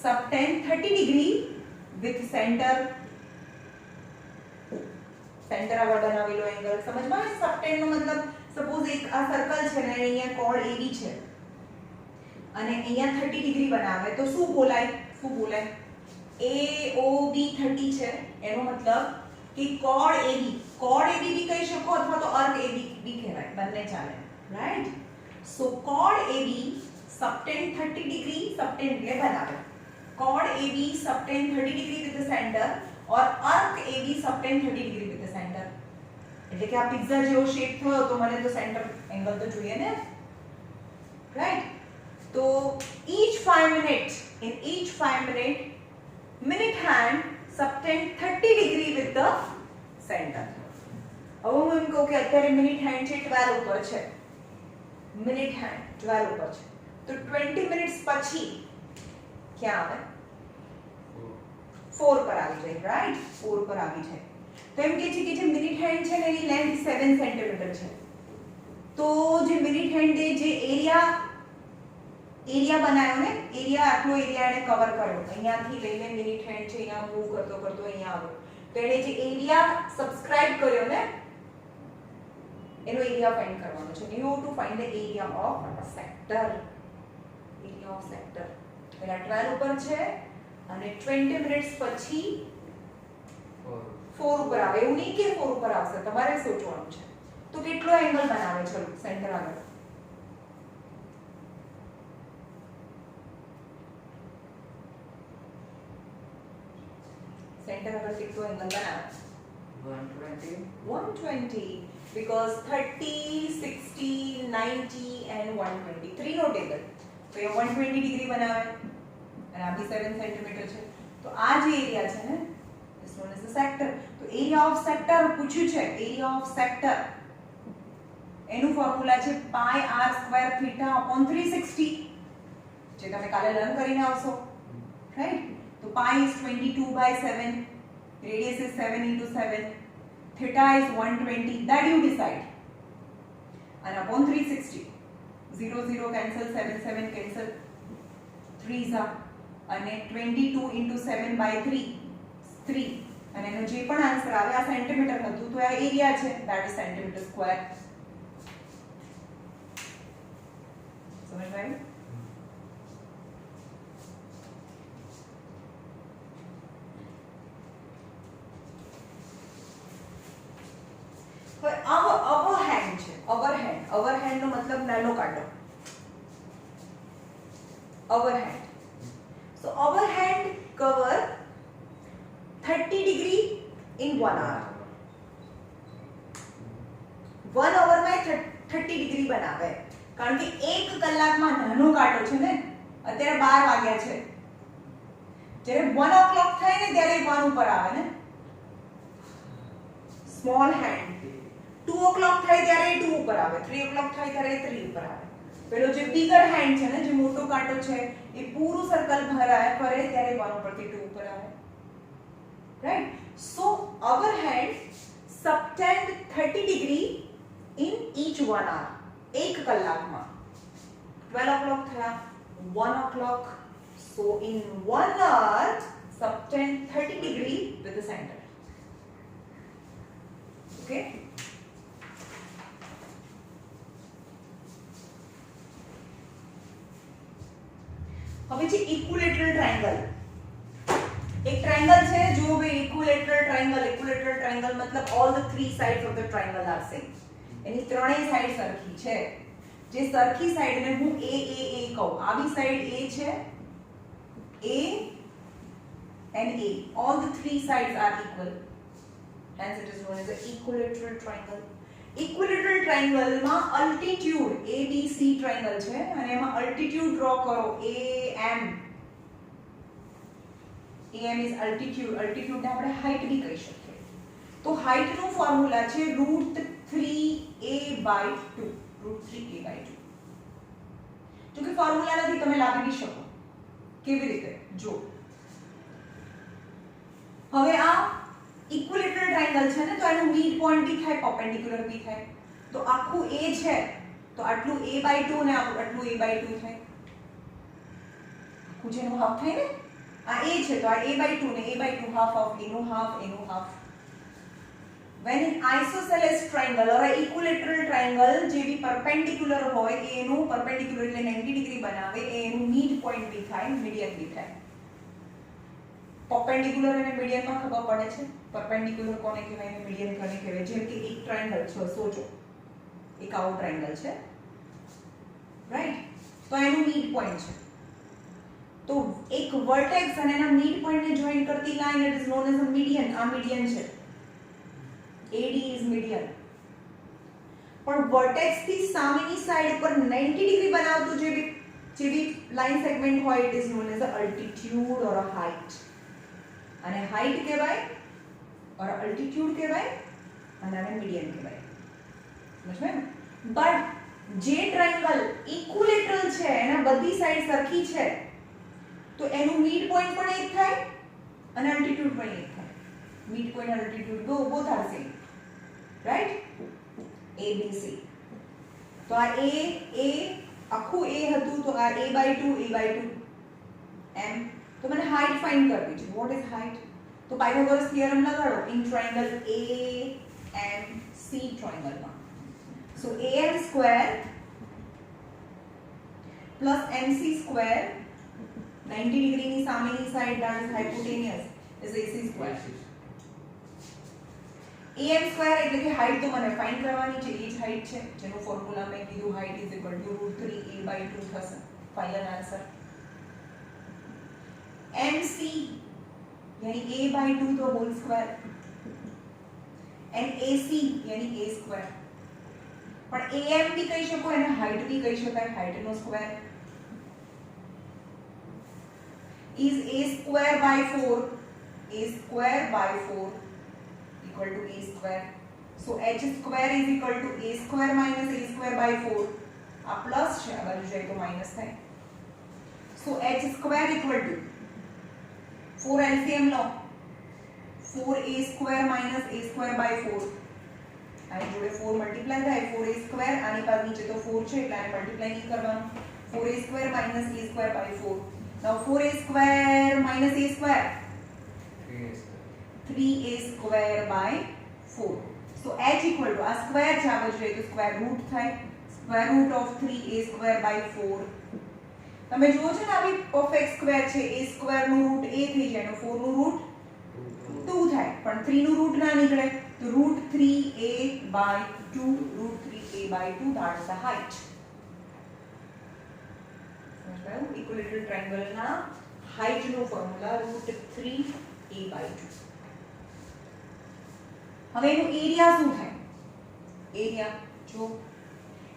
subtend 30 degree with center આગળ બનાવેલો એંગલ. સમજમાં? સબટેન્ડ નો મતલબ સપોઝ એક આ સર્કલ છે ને અહીંયા કોણ AB છે અને અહીંયા 30 ડિગ્રી બનાવે તો શું બોલાય? AOB 30 છે, એનો મતલબ કે કોણ AB બી કહી શકો અથવા તો અર્ક AB બી કહેવાય, બંને ચાલે, રાઈટ? સો કોણ AB subtend 30 ડિગ્રી, subtend એટલે બનાવે, કોણ AB subtend 30 degree with the center और arc AB subtend 30 degree with the center. એટલે કે આ પિઝા જેવો શેપ થયો તો મને તો સેન્ટર એંગલ તો જોઈએ ને, રાઈટ? તો each 5 minutes minute hand subtend 30 degree with the center. હવે હું એમ કહું કે અત્યારે મિનિટ હેન્ડ છે 12 ઉપર છે, મિનિટ હેન્ડ 12 ઉપર છે, તો 20 મિનિટ્સ પછી ક્યાં આવે? 4 પર આવી જાય, રાઈટ? 4 પર આવી જાય. તો એમ કે છે કે જે મિનિટ હેન્ડ છે ને એની લેન્થ 7 સેન્ટીમીટર છે. તો જે મિનિટ હેન્ડ જે એરિયા બનાવ્યો ને, એરિયા આટલો એરિયા એને કવર કર્યો, અહીંયાથી લઈને મિનિટ હેન્ડ છે અહીંયા મૂવ કરતો અહીંયા આવ્યો, તો એને જે એરિયા સબસ્ક્રાઇબ કર્યો ને એનો એરિયા ફાઇન્ડ કરવાનો છે. You to find the area of sector. પેલા 12 ઉપર છે અને 20 મિનિટ્સ પછી 4 ઉપર આવે. એવું નહીં કે 4 ઉપર આવશે, તમારે સોચવાનું છે. તો કેટલો એંગલ બનાવે છે સેન્ટર આગળ? સેન્ટર આગળ કેટલો એંગલ બનાવે? 120 because 30 60 90 and 120 3 નો ટેબલ, તો એ 120 ડિગ્રી બનાવે અને આ બી 7 સેન્ટીમીટર છે. તો આ જે એરિયા છે ને this known as the sector. તો એરિયા ઓફ સેક્ટર પૂછ્યું છે, એરિયા ઓફ સેક્ટર એનું ફોર્મ્યુલા છે pi r square theta upon 360 જે તમે કાલે લર્ન કરીને આવશો, રાઈટ? તો pi is 22/7, radius is 7 into 7, theta is 120, that you decide, and upon 360 0 0 cancel, 7 7 cancel, 3 Jha અને 22 into 7 by 3 3 અને એનો જે પણ આન્સર આવે આ સેન્ટીમીટર હતું તો આ એરિયા છે ધેટ ઇઝ સેન્ટીમીટર સ્ક્વેર. સમજાયું? હવે અવરહેન્ડ છે. અવરહેન્ડ નો મતલબ નાનો કાંટો. અવરહેન્ડ. So overhand cover 30 degree in 1 hour. 1 hour માં 30 ડિગ્રી બનાવે કારણ કે 1 કલાકમાં નાનો કાંટો છે ને અત્યારે 12 વાગ્યા છે જ્યારે 1 o'clock થાય ને ત્યારે 1 ઉપર આવે ને સ્મોલ હેન્ડ 2 o'clock થાય ત્યારે 2 ઉપર આવે 3 o'clock થાય ત્યારે 3 ઉપર આવે પેલો જે બિગર હેન્ડ છે ને જે મોટો કાંટો છે એ પૂરું સર્કલ ભરાય કરે ત્યારે 1 ઉપરથી 2 ઉપર આવે right so our hand subtend 30 degree in each 1 hour 1 કલાકમાં 12 o'clock થયા 1 o'clock so in 1 hour subtend 30 degree with the center okay હવે છે ઇક્વિલેટરલ ટ્રાયંગલ એક ટ્રાયંગલ છે જો ભાઈ ઇક્વિલેટરલ ટ્રાયંગલ મતલબ all the 3 sides of the triangle are same એની ત્રણેય સાઇડ સરખી છે જે સરખી સાઇડને હું a કહું આવી સાઇડ a છે a and a all the 3 sides are equal hence it is known as the equilateral triangle equilateral triangle માં અલ્ટિટ્યુડ ABC ટ્રાયંગલ છે અને એમાં અલ્ટિટ્યુડ ડ્રો કરો AM is altitude ને આપણે હાઈટ બી કહી શકીએ તો હાઈટ નું ફોર્મ્યુલા છે √3a/2 જો કે ફોર્મ્યુલા નથી તમે લાવી બી શકો કેવી રીતે જો હવે આ ઇક્વિલેટરલ ટ્રાયંગલ છે ને તો એનું મિડ પોઈન્ટ બી થાય પરપેન્ડિક્યુલર બી થાય તો આખું a છે તો આટલું a/2 ને આટલું a/2 થાય આખું જેનું હાફ થાય ને આ a છે તો આ a/2 ને a/2 half of a નું half when in isosceles triangle or equilateral triangle જે બી પરપેન્ડિક્યુલર હોય એનું પરપેન્ડિક્યુલર એટલે 90 ડિગ્રી બનાવે એનું મિડ પોઈન્ટ બી થાય મીડિયન બી થાય પરપેન્ડિક્યુલર અને મીડિયન માં ખબર પડે છે પરપેન્ડિક્યુલર કોને કહેવાય અને મીડિયન કોને કહેવાય જેમ કે એક ટ્રાયંગલ છે સોચો એક આવો ટ્રાયંગલ છે રાઈટ તો એનું મિડ પોઈન્ટ છે તો એક વર્ટેક્સ અને એના મિડ પોઈન્ટ ને જોઈન કરતી line it is known as a median આ મીડિયન છે AD ઇઝ મીડિયન પણ વર્ટેક્સ થી સામેની સાઈડ પર 90 ડિગ્રી બનાવતું જે બી લાઈન સેગમેન્ટ હોય it is known as a altitude or a height અને હાઈટ કહેવાય ઓર અલ્ટિટ્યુડ કહેવાય અને આને મીડિયન કહેવાય સમજ્યું બટ જે ટ્રાયંગલ ઇક્વિલેટરલ છે એના બધી સાઈડ સરખી છે તો એનું મિડ પોઈન્ટ પણ એક થાય અને અલ્ટિટ્યુડ પણ એક થાય મિડ પોઈન્ટ અને altitude both are same right ABC તો આ a આખું a હતું તો આ a/2 m તો મને હાઈટ ફાઇન્ડ કરવી છે વોટ ઇઝ હાઈટ તો પાયથાગોરસ થિયરમ લગાડો ઇન ટ્રાયંગલ AMC ટ્રાયંગલમાં so AM square plus MC square 90 ડિગ્રીની સામેની side that is hypotenuse is AC square AM square એટલે કે હાઈટ તો મને ફાઇન્ડ કરવાની છે એ જ હાઈટ છે જેનો ફોર્મ્યુલા મેં કીધું height is equal to √3a/2 થશે ફાઇનલ આન્સર MC यानी a/2 तो होल स्क्वायर and AC यानी a स्क्वायर પણ AM भी કહી શકો અને હાઈટ भी કહી શકાય હાઈટ નો square is a square by 4 equal to a square so h square is equal to a square minus a square by 4 આ પ્લસ છે આ બાજુ જાય તો માઈનસ થાય so h square equal to 4 LCM law 4a square minus a square by 4 આની જોડે 4 multiply થાય 4a² આની પાસ નીચે તો 4 છે એટલે આને મલ્ટીપ્લાય નહીં કરવાનું 4a² - a² by 4 now 4a² - a² 3a² by 4 so h equal to આ સ્ક્વેર છે આ બાજુ તો સ્ક્વેર રૂટ થાય square root of 3a² by 4 તમે જુઓ છો ને આવી પરફેક્ટ સ્ક્વેર છે a² નું રૂટ a થઈ જાય અને 4 નું રૂટ 2 થાય પણ 3 નું રૂટ ના નીકળે તો root 3a by 2 root 3a by 2 that is the height સમજાયું ઇક્વિલેટરલ ટ્રાયેંગલ ના હાઈટ નો ફોર્મ્યુલા રૂટ 3a by 2 હવે એનું એરિયા શું થાય એરિયા જો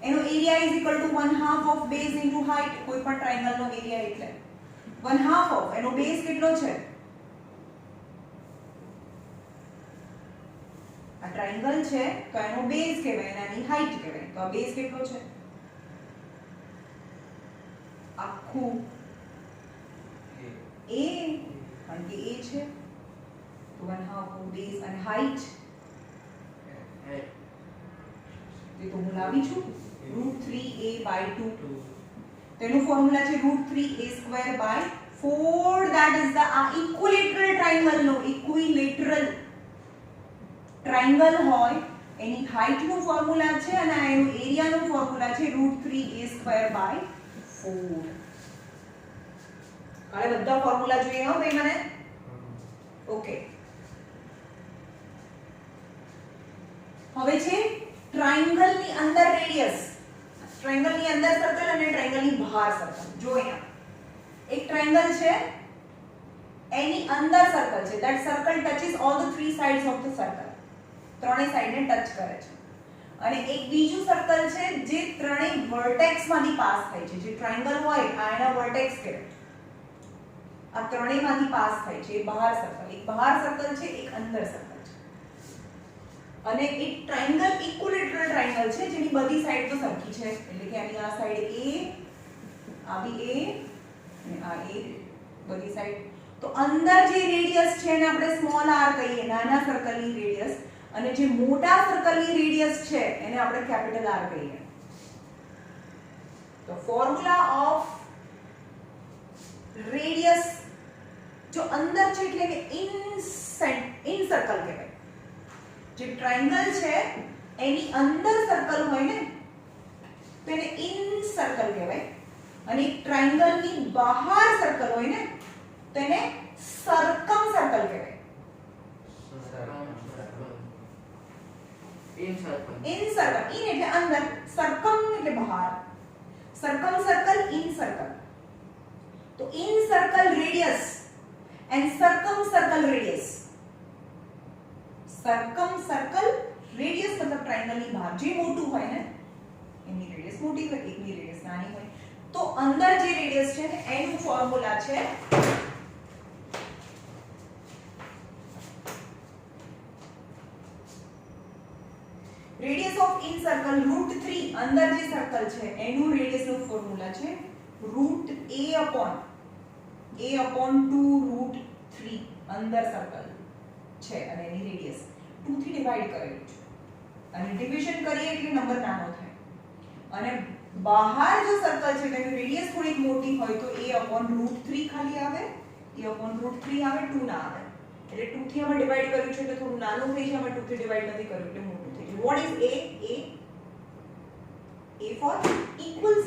એનો area is equal to 1/2 of base into height કોઈ પણ ટ્રાયેંગલ નો એરિયા એટલે 1/2 ઓફ એનો બેઝ કેટલો છે આ ટ્રાયેંગલ છે તો એનો બેઝ કહેવાય અને આની હાઈટ કહેવાય તો આ બેઝ કેટલો છે આખું a કારણ કે a છે તો 1/2 નો બેઝ અને હાઈટ એ તો હું લાવી છું રૂટ 3a by 2 તેનું ફોર્મ્યુલા છે root 3a² by 4 that is the equilateral triangle નો equilateral ટ્રાયેંગલ હોય એની હાઈટ નું ફોર્મ્યુલા છે અને આ એનું એરિયા નું ફોર્મ્યુલા છે રૂટ 3a² by 4 હવે બધા ફોર્મ્યુલા જોઈએ હો ભાઈ મને ઓકે હવે છે ટ્રાયેંગલ ની અંદર રેડિયસ ટ્રાયેંગલ ની અંદર સર્કલ અને ટ્રાયેંગલ ની બહાર સર્કલ જો અહીંયા એક ટ્રાયેંગલ છે એની અંદર સર્કલ છે that circle touches all the three sides of the circle ત્રણેય સાઈડ ને ટચ કરે છે અને એક બીજું સર્કલ છે જે ત્રણેય વર્ટેક્સ માંથી પાસ થાય છે જે ટ્રાયેંગલ હોય આ એના વર્ટેક્સ કહેવાય આ ત્રણેય માંથી પાસ થાય છે એ બહાર સર્કલ એક બહાર સર્કલ છે એક અંદર સર્કલ છે અને એક ટ્રાયેંગલ ઇક્વિલેટરલ ટ્રાયેંગલ છે જેની બધી સાઈડ તો સરખી છે એટલે કે આની આ સાઈડ a આ બી a અને આ a બધી સાઈડ તો અંદર જે રેડિયસ છે એને આપણે સ્મોલ r કહીએ નાના સર્કલની રેડિયસ અને જે મોટા સર્કલની રેડિયસ છે એને આપણે કેપિટલ R કહીએ તો ફોર્મ્યુલા ઓફ રેડિયસ જો અંદર છે એટલે કે ઇન સર્કલ કહેવાય જે ટ્રાયેંગલ છે એની અંદર સર્કલ હોય ને તો એને ઇન સર્કલ કહેવાય અને એક ટ્રાયેંગલ ની બહાર સર્કલ હોય ને તો એને સર્કમ સર્કલ કહેવાય in circle ઇન એટલે અંદર સર્કમ એટલે બહાર સર્કમ સર્કલ ઇન સર્કલ તો in circle radius and circum circle radius circum circle radius મતલબ ટ્રાયેંગલ ની બહાર જે મોટું હોય ને એની રેડિયસ મોટી હોય એકની રેડિયસ નાની હોય તો અંદર જે રેડિયસ છે ને એનું ફોર્મ્યુલા છે radius of incircle root 3 અંદર જે સર્કલ છે એનું રેડિયસ નું ફોર્મ્યુલા છે રૂટ a upon 2 રૂટ 3 અંદર સર્કલ છે અને એની રેડિયસ 2 થી ડિવાઇડ કરેલું છે અને ડિવિઝન કરીએ એટલે નંબર નાનો થાય અને બહાર જો સર્કલ છે તેની રેડિયસ થોડીક મોટી હોય તો a upon રૂટ 3 ખાલી આવે a upon રૂટ 3 આવે 2 ના આવે એટલે 2 થી અમે ડિવાઇડ કર્યું છે એટલે થોડું નાનું થઈ જાય અમે 2 થી ડિવાઇડ નથી કર્યું એટલે મોટું થઈ જાય what is a for equal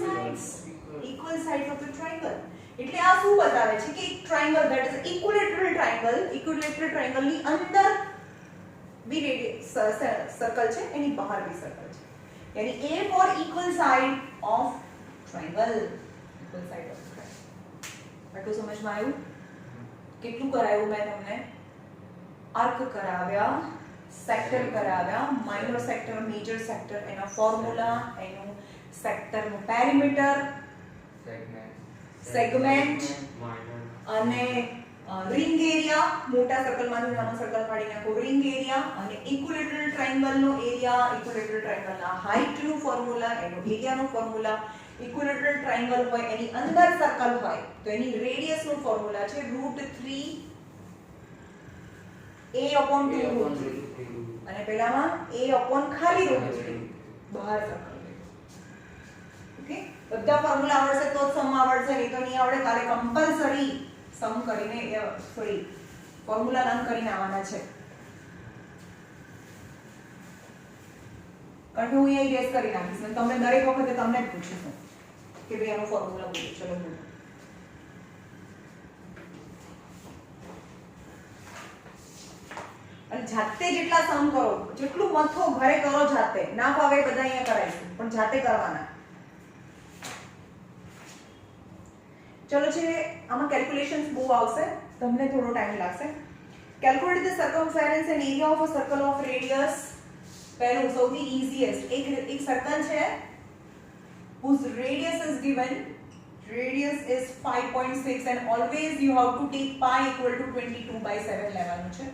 sides of the triangle એટલે આ શું બતાવે છે કે એક triangle that is equilateral triangle ની અંદર બી રેડિયસ સર્કલ છે એની બહાર બી સર્કલ છે यानी a for equal side of triangle આટલું સમજમાં આવ્યું કેટલું કરાયું મેં તમને આર્ક કરાવ્યા સેક્ટર કરાવ્યા માઇનર સેક્ટર મેજર સેક્ટર એના ફોર્મ્યુલા એનું સેક્ટર નું પેરીમીટર સેગમેન્ટ અને રિંગ એરિયા મોટા સર્કલમાંથી નાનું સર્કલ કાઢી નાખો રિંગ એરિયા અને ઇક્વિલેટરલ ટ્રાયેંગલ નો એરિયા ઇક્વિલેટરલ ટ્રાયેંગલ ના હાઈટ નું ફોર્મ્યુલા એનો એરિયા નું ફોર્મ્યુલા ઇક્વિલેટરલ ટ્રાયેંગલ હોય એની અંદર સર્કલ હોય તો એની રેડિયસ નું ફોર્મ્યુલા છે √3 a/2 √3 અને પેલામાં a upon ખાલી રો બહાર સર્કલ ઓકે બધા ફોર્મ્યુલા આવડશે તો જ સમ આવડશે નહીં તો નહીં આવડે કાલે કમ્પલસરી સમ કરીને સોરી ફોર્મ્યુલા લર્ન કરીને આવવાના છે કારણ કે હું અહીંયા ગેસ કરી નાખીશ અને તમને દરેક વખતે તમને જ પૂછીશું કે ભાઈ આનો ફોર્મ્યુલા બોલો ચલો બોલો અને જાતે જેટલા સમ કરો જેટલું મથો ઘરે કરો જાતે ના ફાવે બધા અહીંયા કરાઈશું પણ જાતે કરવાના ચલો છે આમાં કેલ્ક્યુલેશન્સ બહુ આવશે તમને થોડો ટાઈમ લાગશે calculate the circumference and area of a circle of radius પહેલું સૌથી ઈઝીએસ્ટ એક સર્કલ છે whose radius is given radius is 5.6 and always you have to take pi equal to 22/7 લેવાનું છે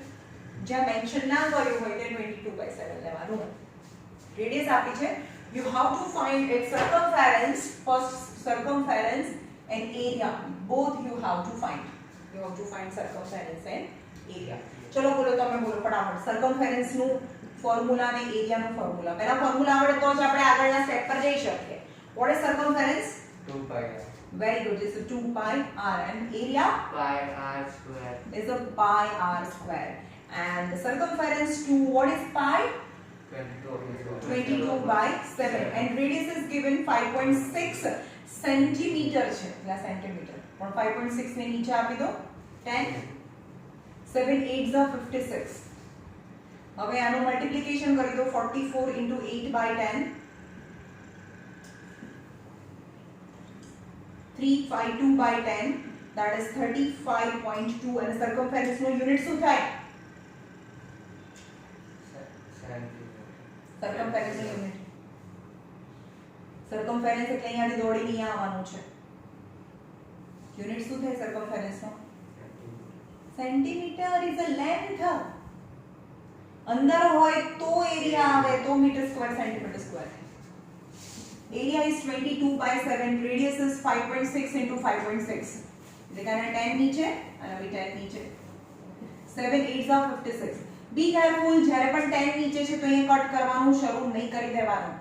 જ્યાં મેન્શન ના કર્યું હોય તે 22/7 લેવાનું રેડિયસ આપી છે you have to find its circumference first circumference and area both you have to find circumference and area ચલો બોલો તમે બોલો ફટાફટ circumference નું ફોર્મ્યુલા અને એરિયા નું ફોર્મ્યુલા પહેલા ફોર્મ્યુલા આવડે તો જ આપણે આગળના સ્ટેપ પર જઈ શકીએ what is circumference 2 pi r. very good this is 2 pi r and area Pi r square. is a pi r square and the circumference to what is pi 22/7 and radius is given 5.6 centimeter છે એટલે centimetre પણ 5.6 ને નીચે આપી દો 10 7 8s are 56 હવે આનું multiplication કરી દો 44 into 8/10 352/10 that is 35.2 and circumference નો યુનિટ શું થાય circumference નો યુનિટ circumference એટલે અહીંયાથી દોડીને અહીંયા આવવાનું છે યુનિટ શું થાય circumference નો સેન્ટીમીટર ઇઝ અ લેન્થ અંદર હોય તો એરિયા આવે તો metre square centimetre square area is 22/7 radius is 5.6 into 5.6 એટલે કે આના 10 નીચે અને હવે 10 નીચે 7 8s are 56 બી કેરફુલ જ્યારે પણ 10 નીચે છે તો અહીંયા કટ કરવાનું શરૂ નહીં કરી દેવાનું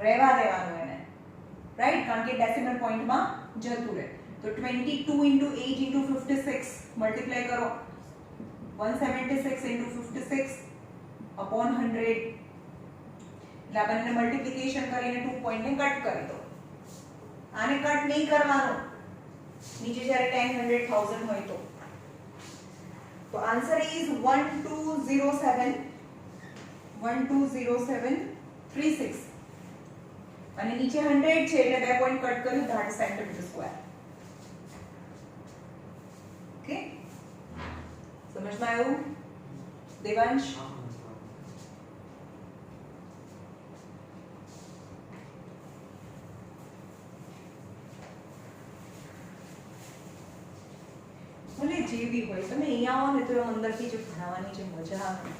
રહેવા દેવાનું એને રાઈટ કારણ કે ડેસિમલ પોઈન્ટમાં જતું રહે તો 22 into 8 into 56 મલ્ટીપ્લાય કરો 176 into 56 upon 100 એટલે આપણને મલ્ટીપ્લિકેશન કરીને 2 પોઈન્ટ ને કટ કરી દો આને કટ નહીં કરવાનો નીચે જ્યારે 10 100 1000 હોય તો આન્સર ઇઝ 120736 અને નીચે 100 છે એટલે 2 પોઈન્ટ કટ કર્યું that is centimetre square okay સમજમાં આવ્યું દેવાંશ ભલે જે બી હોય તમે અહીંયા આવો ને તો અંદરથી જે ભણાવવાની જે મજા આવે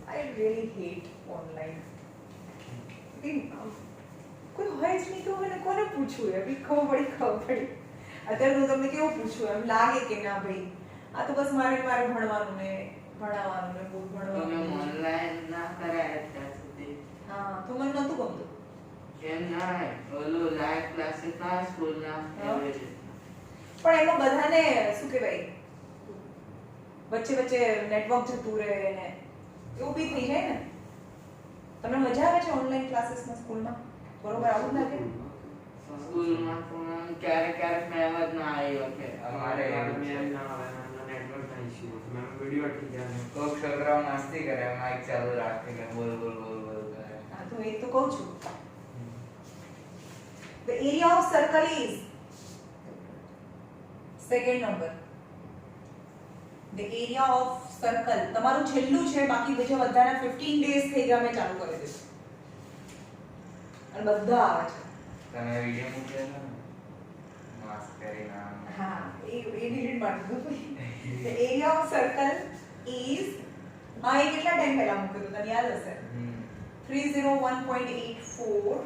આઈ રિયલી હેટ ઓનલાઈન કોઈ હોય જ નહીં તો મને કોને પૂછવું એમ ખબર પડી અત્યારે હું તમને કેવું પૂછું એમ લાગે કે ના ભાઈ આ તો બસ મારે ભણવાનું ને ભણાવવાનું ને બહુ ભણવાનું તમે ઓનલાઈન ના કરાય અત્યાર સુધી હા તો મને નહોતું ગમતું કેમ ના ઓલું લાઈવ ક્લાસીસ ના સ્કૂલ ના એવી રીતે પણ એમાં બધાને શું કહેવાય વચ્ચે વચ્ચે નેટવર્ક જતું રહે ને એવું બી થઈ જાય ને તમને મજા આવે છે ઓનલાઈન ક્લાસીસમાં સ્કૂલમાં બરોબર આવું લાગે સ્કૂલમાં પણ ક્યારેક મેમ જ ના આવી વખતે અમારે મેમ ના આવે નેટવર્ક ના ઇશ્યુ મેમ વિડિયો અટકી જાય કોક છોકરાઓ મસ્તી કરે માઈક ચાલુ રાખીને બોલ બોલ કરે હા તો એ તો કહું છું the area of circle is second number the area of circle તમારું છેલ્લું છે બાકી બીજા બધાના 15 ડેઝ થઈ ગયા મેં ચાલુ કરી દીધું અને બધા આવે છે તમે વિડિયો મૂક્યો છે ને માસ્ક કરીને હા એ ડિલીટ મારી દીધું the area of circle is હા એ કેટલા ટાઈમ પહેલા મૂક્યું હતું તને યાદ હશે 301.84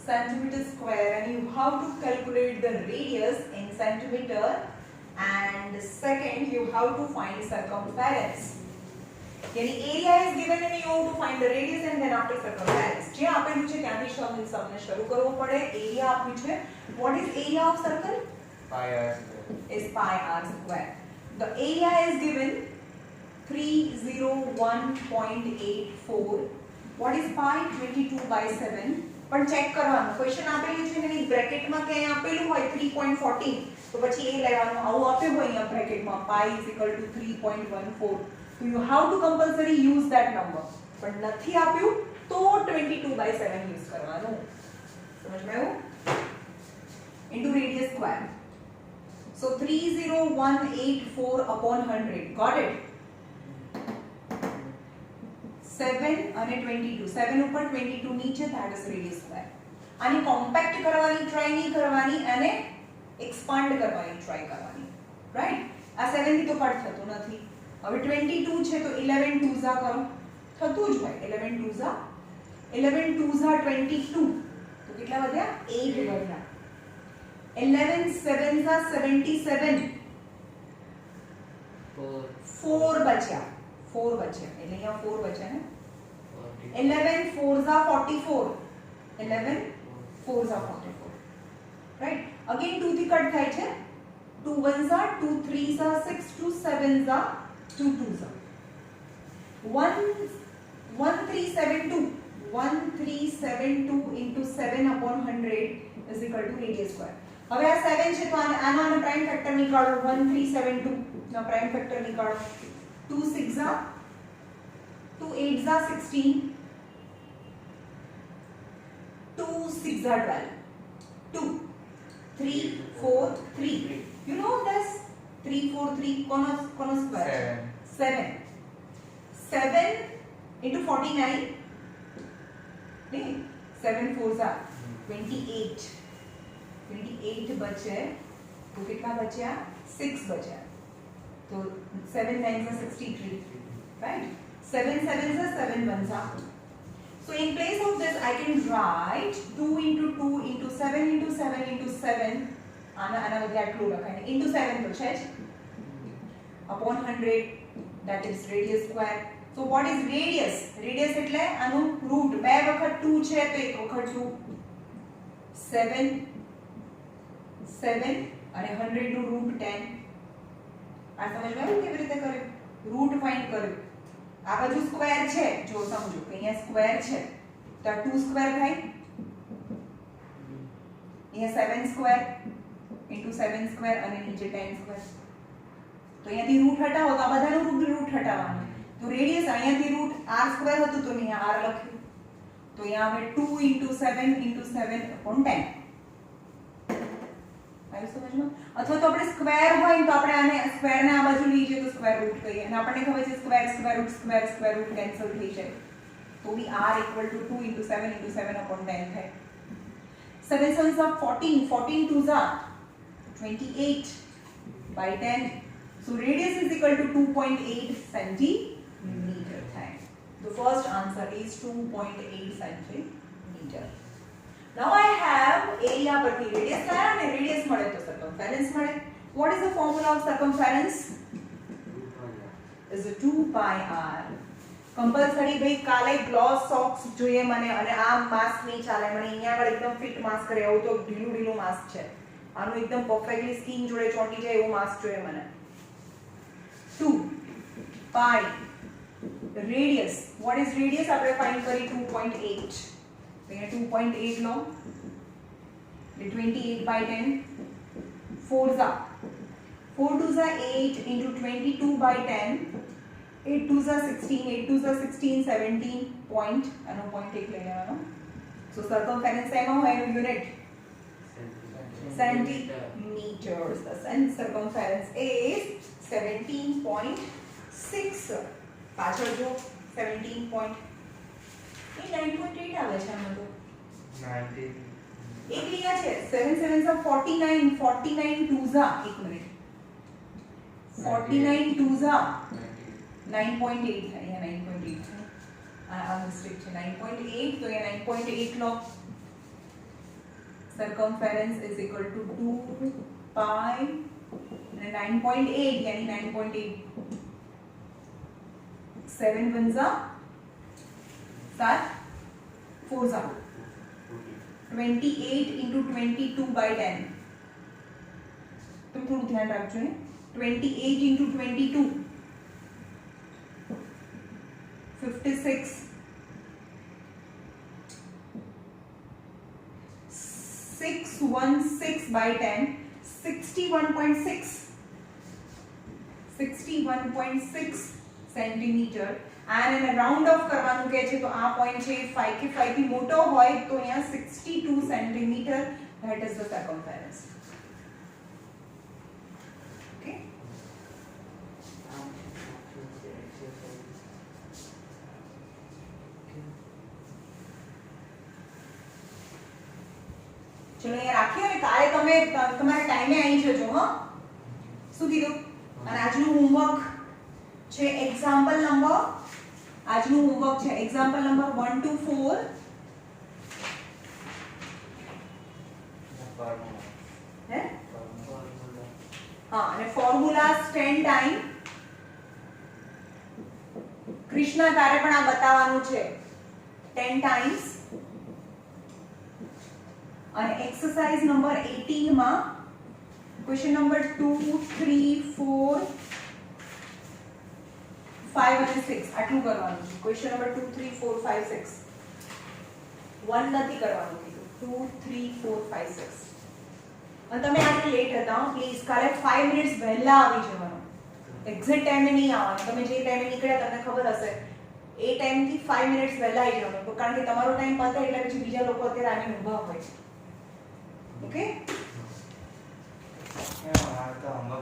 centimeter square and you have to calculate the radius in centimeter and second you have to find circumference यानी area is given and you have to find the radius and then after circumference જે આપેલું છે ત્યાંથી સમને શરૂ કરવો પડે area આપ્યું છે what is area of circle pi r square. is pi r square the area is given 301.84 what is pi 22/7 પણ ચેક કરવાનું ક્વેશ્ચન આપેલું છે ને બ્રેકેટમાં કે આપેલું હોય 3.14 તો પછી એ લેવાનું આવું આપ્યું હોય અહીંયા બ્રેકેટમાં pi = 3.14 so you have to compulsory use that number પણ નથી આપ્યું તો 22/7 યુઝ કરવાનું સમજમાં આવ્યું into radius square so 30184 upon 100 got it 7 અને 22 7 ઉપર 22 નીચે that is radius square આને કોમ્પેક્ટ કરવાની ટ્રાય નહીં કરવાની અને એક્સપાન્ડ કરવાની ટ્રાય કરવાની રાઈટ આ 7 થી તો કટ થતું નથી હવે 22 છે તો 11 2s કરો થતું જ હોય 11 2s 22 તો કેટલા વધ્યા 8 વધ્યા 11 7s 77 4 બચ્યા 4 બચ્યા એટલે અહીંયા 4 બચ્યા ને 11 4s 44 11 4s 44 રાઈટ અગેન 2 થી કટ થાય છે 2 1s 2 3s 6 2 7s 2 2s 1372 into 7 upon 100 is equal to radius square હવે આ 7 છે તો આનો prime factor નીકાળો 1372 no prime factor નીકાળો 2 6s 2 8s 16 2 6s 12 2 3 4 3 you know this 3 4 3 kono square 7 into 49 नहीं 7 4s 28 28 बचे तो कितना बचा 6 बचा तो 7 9s 63 right 7 7s 7 1s so in place of this I can write 2 into 2 into 7 into 7 into 7 આના બધે આટલું લખાય into 7 તો છે જ upon 100 that is radius square so what is radius radius એટલે આનું રૂટ બે વખત 2 છે તો એક વખત 2 7 7 અને 100 નું રૂટ 10 આ સમજમાં આવ્યું કેવી રીતે કર્યું રૂટ ફાઇન્ડ કર્યું આ બાજુ સ્ક્વેર છે જો સમજો કે અહીંયા સ્ક્વેર છે તો 2 સ્ક્વેર થાય અહીંયા 7 સ્ક્વેર into 7 સ્ક્વેર અને નીચે 10 સ્ક્વેર તો અહીંયાથી રૂટ હટાવો તો આ બધાનું રૂટ હટાવવાનું તો રેડિયસ અહીંયાથી રૂટ r સ્ક્વેર હતું તો અહીંયા r લખ્યું તો અહીંયા હવે 2 into 7 into 7 upon 10 આઈ સમજમાં અથવા તો આપણે સ્ક્વેર હોય તો આપણે આને સ્ક્વેર ને આ બાજુ લઈ જઈએ તો સ્ક્વેર રૂટ કહીએ અને આપણને ખબર છે સ્ક્વેર રૂટ કેન્સલ થઈ જાય તો બી r = 2 into 7 into 7 upon 10 થાય 7 7s are 14 14 2s are 28 by 10 so radius is equal to 2.8 centimeter થાય the first answer is 2.8 centimeter now I have area પરથી radius લાયા અને radius મળે તો circumference મળે what is the formula of circumference is a 2 pi r compulsory भाई काले gloss socks જોઈએ મને અને આ માસ્ક નહીં ચાલે મને અહીંયા આગળ એકદમ ફિટ માસ્ક રહે એવું તો ઢીલું માસ્ક છે આનું એકદમ પરફેક્ટલી સ્કિન જોડે ચોંટી જાય એવું માસ્ક જોઈએ મને 2 pi radius what is radius આપણે ફાઇન્ડ કરી 2.8 તો અહીંયા 2.8 લો 28 by 10 4s are 4 2s are 8 into 22 by 10 8 2s are 16 8 2s are 16 17 point આનો પોઈન્ટ એક લઈ લેવાનો સો circumference એમાં હોય એનું unit centimeters the circumference is 17.6 પાછળ જો 17 point એ 9.8 આવે છે આમાં તો 90 એક લીયા છે 7 7s are 49 49 2s are એક મિનિટ 49 2s are 9.8 થાય અહીંયા 9.8 થાય આ મિસ્ટેક છે 9.8 તો અહીંયા 9.8 લો circumference is equal to 2 pi and 9.8 यानी 9.8 7 1 7 4 28 into 22 by 10 तुम थोड़ું ધ્યાન રાખજો ને 28 into 22 56 616 by 10 61.6 61.6 સેન્ટીમીટર અને એને રાઉન્ડ ઓફ કરવાનું કહે છે તો આ પોઈન્ટ છે 5 કે 5 થી મોટો હોય તો અહીંયા 62 centimetre that is the circumference okay ચલો અહીંયા રાખીએ અને કાલે તમે તમારા ટાઈમે આવી જજો હા શું કીધું અને આજનું હોમવર્ક છે એક્ઝામ્પલ નંબર આજનું હોમવર્ક છે એક્ઝામ્પલ નંબર 1 to 4 હે હા અને ફોર્મ્યુલાસ 10 ટાઈમ કૃષ્ણ તારે પણ આ બતાવવાનું છે 10 ટાઈમ્સ અને એક્સરસાઇઝ નંબર 18 માં ક્વેશ્ચન નંબર 2 3 4 5 અને 6 આટલું કરવાનું છે ક્વેશ્ચન નંબર 2 3 4 5 6 1 નથી કરવાનું કીધું 2 3 4 5 6 અને તમે આજે લેટ હતા પ્લીઝ કાલે 5 મિનિટ્સ વહેલા આવી જવાનું એક્ઝેક્ટ ટાઈમે નહીં આવવાનું તમે જે ટાઈમે નીકળ્યા તમને ખબર હશે એ ટાઈમથી 5 મિનિટ્સ વહેલા આવી જવાનું કારણ કે તમારો ટાઈમ પતે એટલે પછી બીજા લોકો અત્યારે આની ઊભા હોય ઓકે તો